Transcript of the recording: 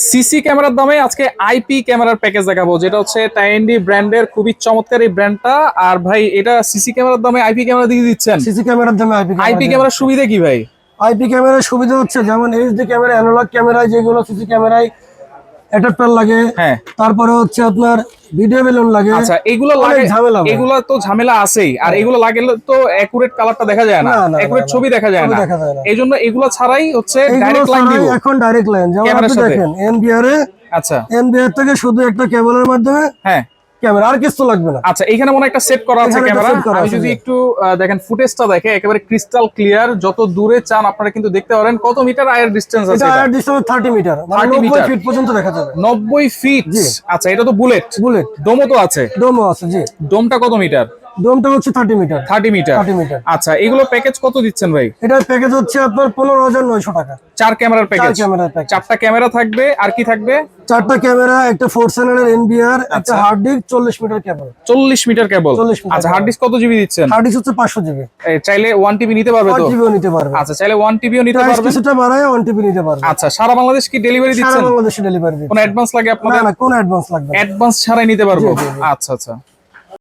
CC ক্যামেরার দামে আজকে আইপি ক্যামেরার প্যাকেজ দেখাবো, যেটা হচ্ছে টাইএনডি ব্র্যান্ডের খুবই চমৎকার এই ব্র্যান্ডটা। আর ভাই এটা সিসি ক্যামেরার দামে আইপি ক্যামেরা দিয়ে দিচ্ছেন। সিসি ক্যামেরার দামে আইপি ক্যামেরার সুবিধা কি ভাই? আইপি ক্যামেরার সুবিধা হচ্ছে যেমন এইচডি ক্যামেরা, অ্যানালগ ক্যামেরায় যেগুলো সিসি ক্যামেরায় অ্যাডাপ্টার লাগে, হ্যাঁ, তারপরে হচ্ছে আপনার ভিডিও বেলুন লাগে। আচ্ছা এগুলো অনেক লাগে, ঝামেলা ভাই। এগুলো তো ঝামেলা আছেই। আর এগুলো লাগলে তো অ্যাকুরেট কালারটা দেখা যায় না, না, না, অ্যাকুরেট না, ছবি দেখা যায় ছবি না। দেখা যায় না। এইজন্য এগুলো ছাড়াই হচ্ছে এইগুলো ডাইরেক্ট লাইন ছাড়াই দিব এখন ডাইরেক্ট লাইন, যেমন ক্যামেরার আপনি সাথে। দেখেন এনবিআর এ, আচ্ছা, এনবিআর থেকে শুধু একটা কেবলের মাধ্যমে হ্যাঁ, ক্যামেরা, আর কিছু লাগবে না। আচ্ছা এখানে মনে হয় একটা সেট করা আছে এখানে একটা ক্যামেরা। set করা আমি আছে, যদি জি। একটু দেখেন ফুটেজটা দেখে একেবারে ক্রিস্টাল ক্লিয়ার, যত দূরে চান আপনারা কিন্তু দেখতে পারেন। কত মিটার আয়ের ডিসটেন্স আছে এটা এটা? আয়ার ডিসটেন্স 30 মিটার, মানে 30 90 মিটার। ফিট পর্যন্ত দেখা যাবে। 90 ফিট। জি। আচ্ছা এটা তো বুলেট, বুলেট ডোমও তো আছে। ডোমও আছে, জি। ডোমটা কত মিটার? ডোমটা হচ্ছে 30 মিটার। 30 মিটার। 30 মিটার। আচ্ছা এগুলো প্যাকেজ কত দিচ্ছেন ভাই? এটার প্যাকেজ হচ্ছে আপনার 15,900 টাকা। 4 ক্যামেরার প্যাকেজ। 4 ক্যামেরার প্যাকেজ। 4টা ক্যামেরা থাকবে, আর কি থাকবে? 4টা ক্যামেরা, একটা 4 চ্যানেলের এনবিআর, একটা আচ্ছা। হার্ড ডিস্ক, 40 মিটার কেবল। 40 মিটার কেবল। 40 মিটার আচ্ছা কেবল। হার্ড ডিস্ক কত জিবি দিচ্ছেন? হার্ড ডিস্ক হচ্ছে 500 জিবি। চাইলে 1 টিবি নিতে পারবে তো? 1 টিবিও নিতে পারবে। আচ্ছা চাইলে 1 টিবিও নিতে প্রাইস পারবে। কিছুটা বাড়ায় 1 টিবি নিতে পারবে। আচ্ছা সারা বাংলাদেশ কি ডেলিভারি সারা দিচ্ছেন? বাংলাদেশে ডেলিভারি দিচ্ছে। কোনো অ্যাডভান্স লাগে না আপনাদের? না, কোনো অ্যাডভান্স লাগবে না। অ্যাডভান্স ছাড়াই নিতে পারবো। জি, জি, জি। আচ্ছা আচ্ছা।